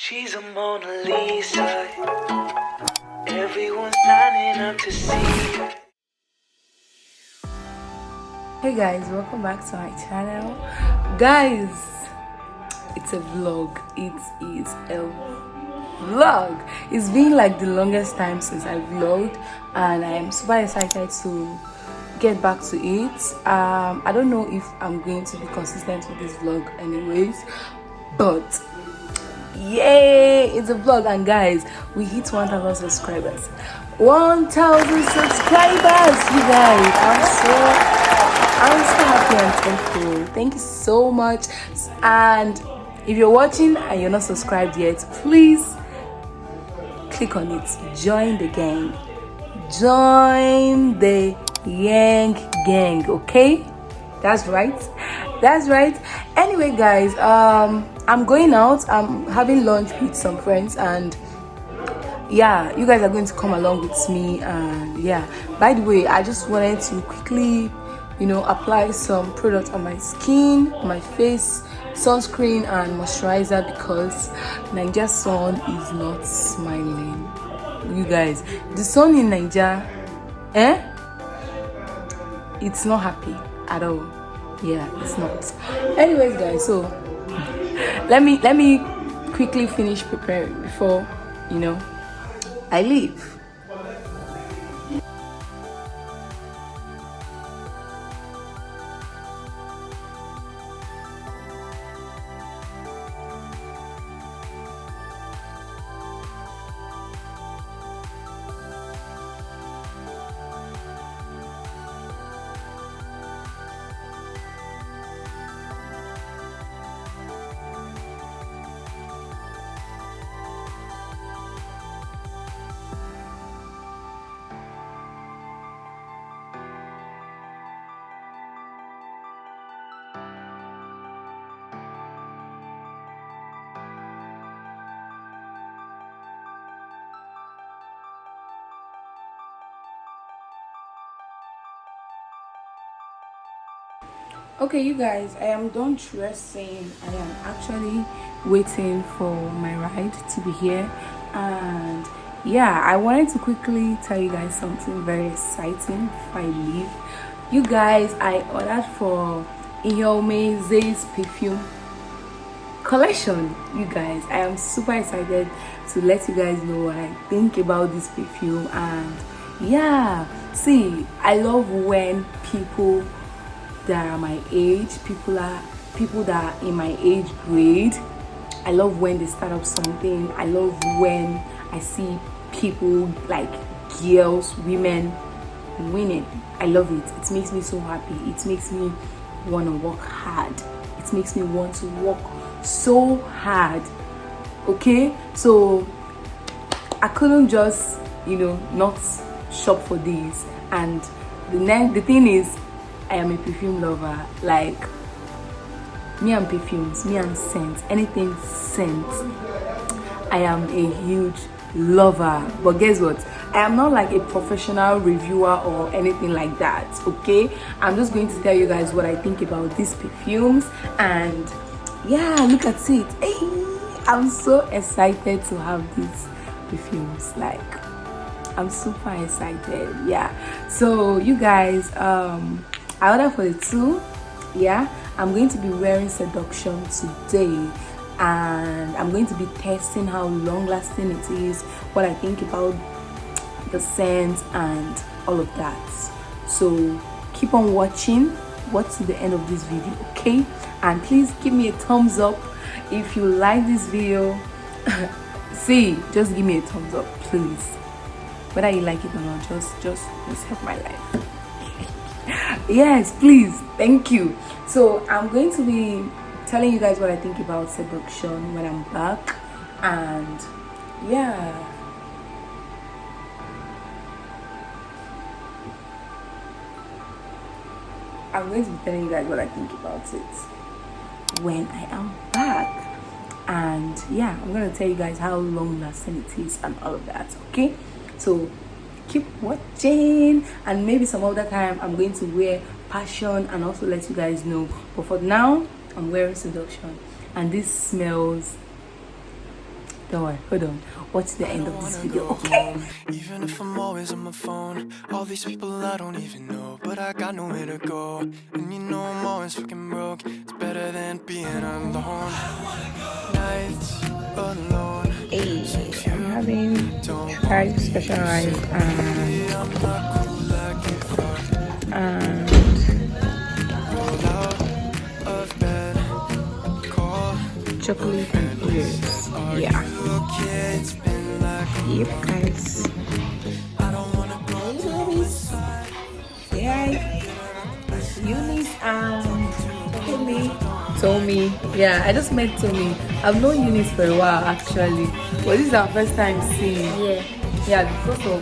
She's a Mona Lisa. Everyone's lining up to see her. Hey guys, welcome back to my channel. Guys, it's a vlog. It is a vlog. It's been like the longest time since I vlogged, and I am super excited to get back to it. I don't know if I'm going to be consistent with this vlog anyways, but yay, it's a vlog. And guys, we hit 1,000 subscribers. 1,000 subscribers, you guys. I'm so happy and thankful. Thank you so much. And if you're watching and you're not subscribed yet, please click on it. Join the gang. Join the Yang gang, okay? That's right. Anyway, guys, I'm going out. I'm having lunch with some friends, and yeah, you guys are going to come along with me. And yeah, by the way, I just wanted to quickly apply some product on my skin, on my face, sunscreen and moisturizer, because Nigeria's sun is not smiling. You guys, the sun in Nigeria, it's not happy at all. Yeah, it's not. Anyways, guys, so let me quickly finish preparing before I leave. Okay, you guys, I am done dressing. I am actually waiting for my ride to be here, and yeah, I wanted to quickly tell you guys something very exciting before I leave. You guys, I ordered for Zay's perfume collection. You guys, I am super excited to let you guys know what I think about this perfume. And yeah, see, I love when people that are my age, people that are in my age grade, I love when they start up something. I love when I see people like girls, women winning. I love it. It makes me so happy. It makes me want to work hard. It makes me want to work so hard. Okay, so I couldn't just not shop for these. And the thing is, I am a perfume lover. Like, me and perfumes, me and scents, anything scent, I am a huge lover. But guess what, I am not like a professional reviewer or anything like that. Okay, I'm just going to tell you guys what I think about these perfumes. And yeah, look at it. Hey, I'm so excited to have these perfumes. Like, I'm super excited. Yeah, so you guys, I ordered for the two. Yeah, I'm going to be wearing Seduction today, and I'm going to be testing how long lasting it is, what I think about the scent and all of that. So keep on watching. Watch to the end of this video, okay? And please give me a thumbs up if you like this video. See, just give me a thumbs up, please. Whether you like it or not, just help my life. Yes, please, thank you. So I'm going to be telling you guys what I think about Seduction when I'm back. And yeah, I'm going to be telling you guys what I think about it when I am back. And yeah, I'm going to tell you guys how long lasting it is and all of that. Okay, so keep watching, and maybe some other time I'm going to wear Passion and also let you guys know. But for now, I'm wearing Seduction, and this smells Don't worry, hold on. Watch the end of this video. Even if I'm always on my phone, all these people I don't even know, but I got nowhere to go. And you know I'm always fucking broke. It's better than being alone. Nights alone. Hey, I'm having rice, special rice, and chocolate and Oreos. Yeah. Yep, guys. Hey, babies. Say hi. Eunice and Tommy. Yeah, I just met Tommy. I've known Eunice for a while actually, but this is our first time seeing. Yeah, because of.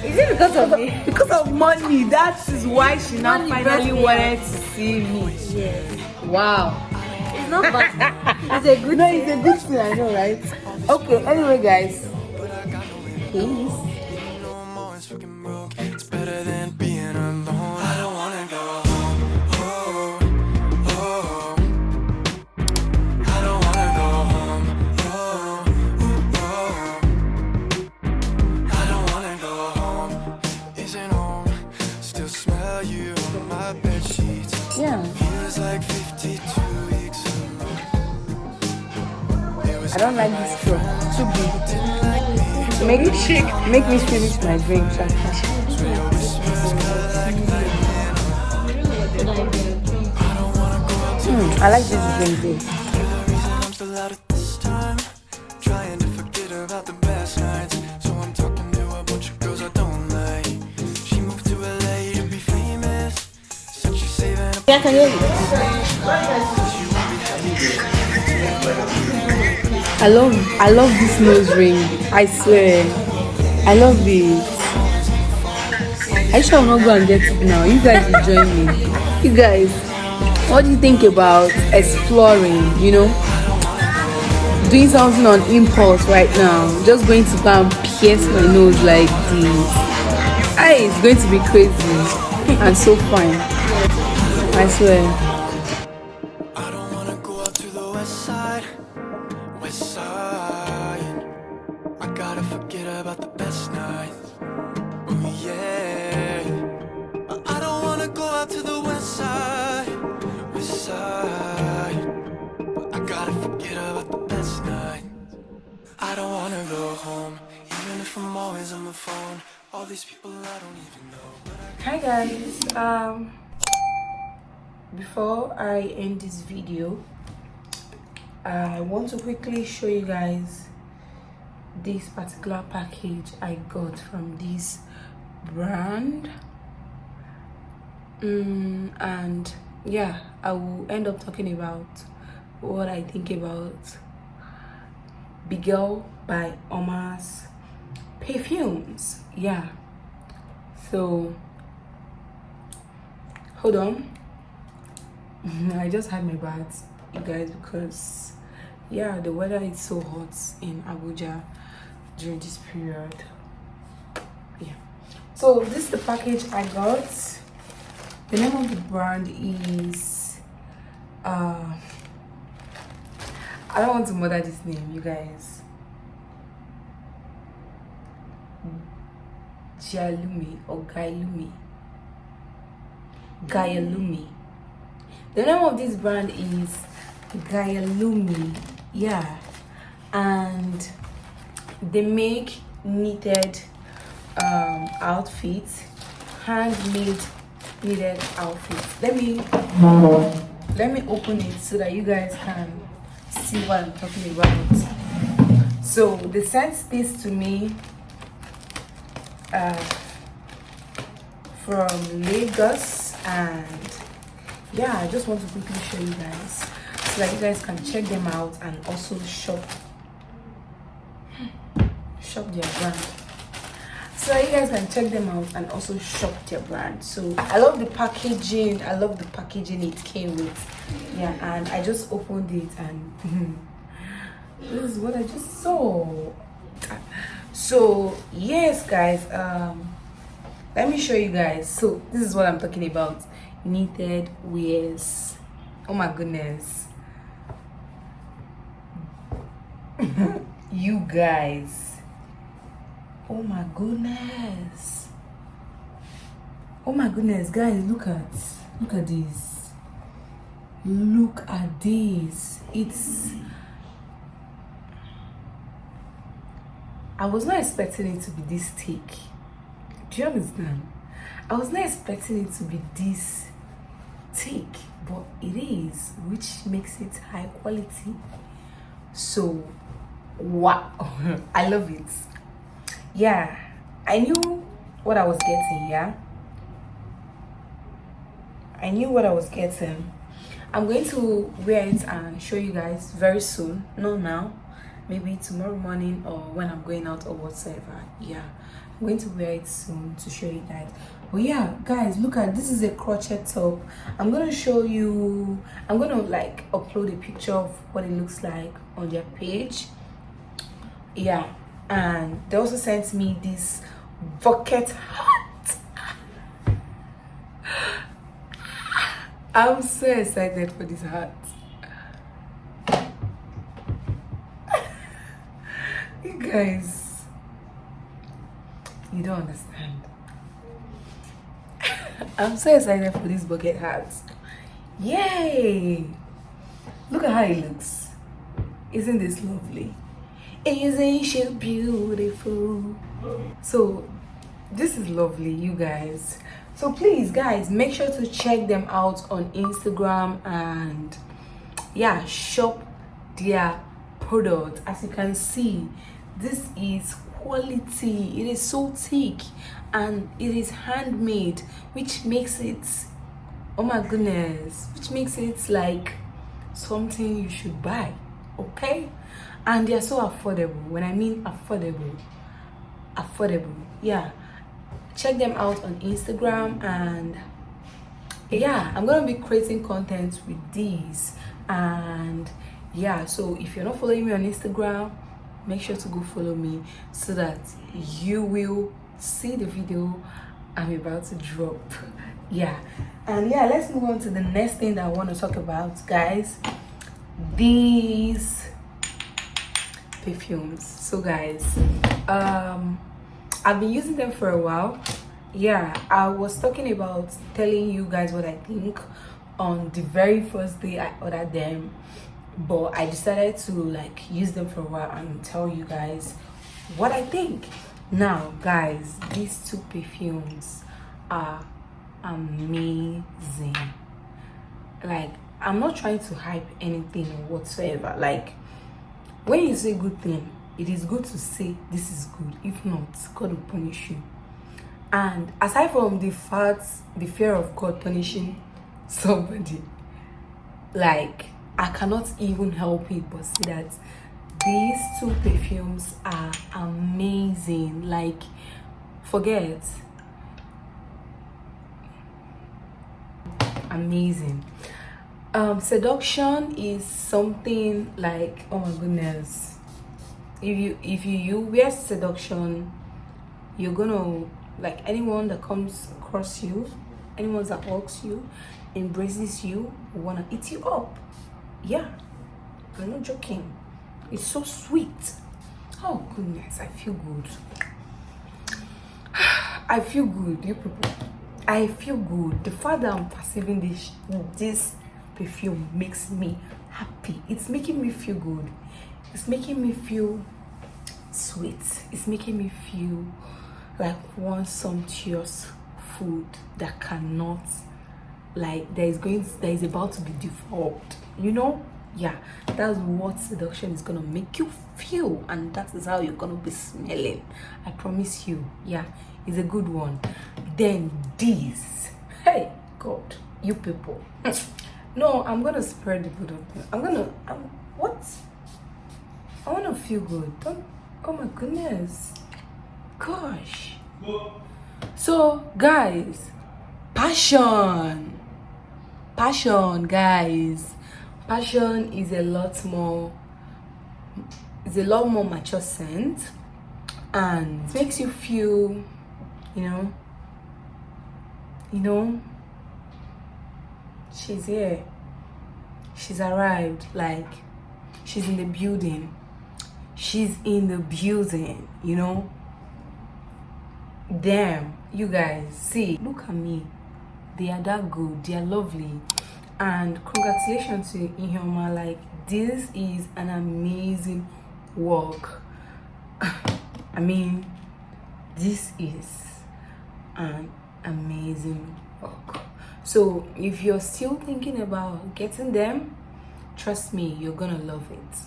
Is it because of me? Because of money. That is why she now finally wanted to see me. Yes. Wow. It's not bad. It's a good thing. It's a good thing, I know, right? Okay, anyway, guys. Peace. It's better than being alone. I don't wanna go home. Oh, oh. I don't wanna go home. Oh, oh. I don't wanna go home. Isn't home. Still smell you on my bed sheets. Yeah. Feels like 52 weeks alone. I don't like this straw. Too big. Make me finish my drink, Shaka. I like this drink though. I'm still out at this time, trying to forget about the best nights. So I'm talking to a bunch of girls I don't like. She moved to LA to be famous. Said she's saving up. Yeah, I can hear you. I love this nose ring. I swear. I love it. I shall not go and get it now. You guys will join me. You guys, what do you think about exploring, you know? Doing something on impulse right now. Just going to go and pierce my nose like this. Hey, it's going to be crazy and so fun. I swear. I don't wanna go out to the west side. West side. I gotta forget about the best nights. Oh yeah. I don't wanna go out to the west side. West side. I gotta forget about the best nights. I don't wanna go home, even if I'm always on my phone. All these people I don't even know. Hi guys, before I end this video, I want to quickly show you guys this particular package I got from this brand. And yeah, I will end up talking about what I think about Big Girl by Oma's perfumes. Yeah, so hold on. I just had my bath, you guys, because yeah, the weather is so hot in Abuja during this period. Yeah, so this is the package I got. The name of the brand is I don't want to murder this name, you guys. Gialumi or Gailumi. Gaialumi. The name of this brand is Gaialumi. Yeah, and they make knitted outfits, handmade knitted outfits. Let me open it so that you guys can see what I'm talking about. So they sent this to me from Lagos, and yeah, I just want to quickly show you guys so that you guys can check them out and also shop their brand. So you guys can check them out and also shop their brand. So I love the packaging. I love the packaging it came with. Yeah, and I just opened it and this is what I just saw. So yes guys, let me show you guys. So this is what I'm talking about. Knitted wears. Oh my goodness. You guys, oh my goodness, oh my goodness, guys, look at this, look at this. I was not expecting it to be this thick. Do you understand? I was not expecting it to be this thick, but it is, which makes it high quality. So wow. I love it. Yeah, I knew what I was getting. I knew what I was getting. I'm going to wear it and show you guys very soon. Not now, maybe tomorrow morning or when I'm going out or whatsoever. Yeah, I'm going to wear it soon to show you guys. But yeah, guys, look at this. Is a crochet top. I'm gonna show you. I'm gonna like upload a picture of what it looks like on their page. Yeah, and they also sent me this bucket hat. I'm so excited for this hat. You guys, you don't understand. I'm so excited for this bucket hat. Yay! Look at how it looks. Isn't this lovely? Isn't she beautiful? So this is lovely, you guys. So please, guys, make sure to check them out on Instagram and yeah, shop their product. As you can see, this is quality. It is so thick and it is handmade, which makes it, oh my goodness, which makes it like something you should buy. Okay, and they're so affordable. When I mean affordable, yeah, check them out on Instagram. And yeah, I'm gonna be creating content with these. And yeah, so if you're not following me on Instagram, make sure to go follow me so that you will see the video I'm about to drop. Yeah, and yeah, let's move on to the next thing that I want to talk about, guys. These perfumes. So guys, I've been using them for a while. Yeah, I was talking about telling you guys what I think on the very first day I ordered them, but I decided to like use them for a while and tell you guys what I think. Now guys, these two perfumes are amazing. Like, I'm not trying to hype anything whatsoever. Like, when you say good thing, it is good to say this is good. If not, God will punish you. And aside from the fear of God punishing somebody, like, I cannot even help it but say that these two perfumes are amazing. Like, forget, amazing. Seduction is something like, oh my goodness, if you wear seduction, you're gonna, like, anyone that comes across you, anyone that hugs you, embraces you, wanna eat you up. Yeah, I'm not joking. It's so sweet. Oh goodness, I feel good. I feel good, you people. I feel good. The fact that I'm perceiving this perfume makes me happy. It's making me feel good. It's making me feel sweet. It's making me feel like one sumptuous food that cannot, like, that is about to be devoured, you know. Yeah, that's what seduction is gonna make you feel, and that is how you're gonna be smelling. I promise you. Yeah, it's a good one. Then this, hey God, you people. No, I'm gonna spread the good of them. What? I wanna feel good. Don't. Oh my goodness. Gosh. So guys, passion, guys. Passion is a lot more mature scent, and makes you feel, you know, she's here, she's arrived, like, she's in the building. She's in the building, you know. Damn, you guys, see, look at me. They are that good, they are lovely. And congratulations to Ihioma. Like, this is an amazing work. I mean, this is an amazing work. So if you're still thinking about getting them, trust me, you're gonna love it.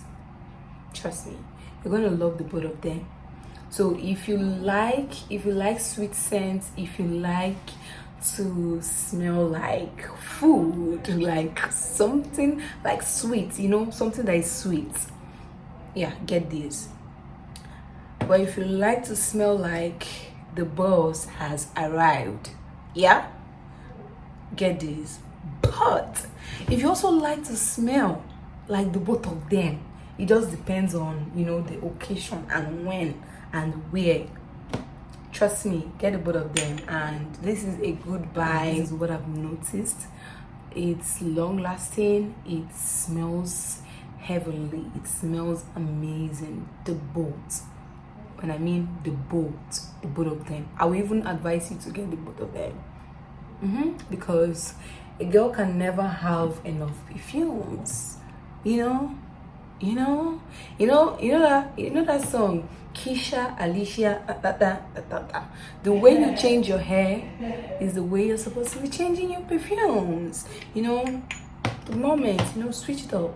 Trust me, you're gonna love the both of them. So if you like sweet scents, if you like to smell like food, like something like sweet, you know, something that is sweet, yeah, get this. But if you like to smell like the boss has arrived, yeah, get this. But if you also like to smell like the both of them, it just depends on, you know, the occasion and when and where. Trust me, get the both of them. And this is a good buy. This is what I've noticed. It's long lasting, it smells heavenly, it smells amazing. The both, when I mean the both of them, I will even advise you to get the both of them. Because a girl can never have enough perfumes, you know that song, Keisha, Alicia, the way you change your hair is the way you're supposed to be changing your perfumes. You know, the moment, you know, switch it up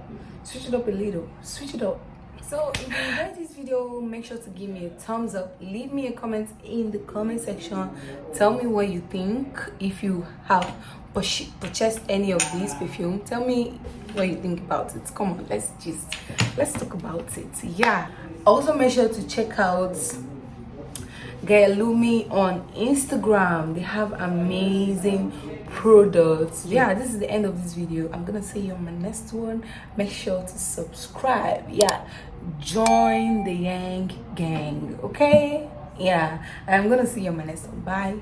a little, switch it up. So if you enjoyed this video, make sure to give me a thumbs up, leave me a comment in the comment section, tell me what you think. If you have purchased any of these perfume, tell me what you think about it. Come on, let's talk about it. Yeah, also make sure to check out Lumi on Instagram. They have amazing products. Yeah, this is the end of this video. I'm gonna see you on my next one. Make sure to subscribe. Yeah, join the Yang gang, okay? Yeah, I'm gonna see you on my next one. Bye.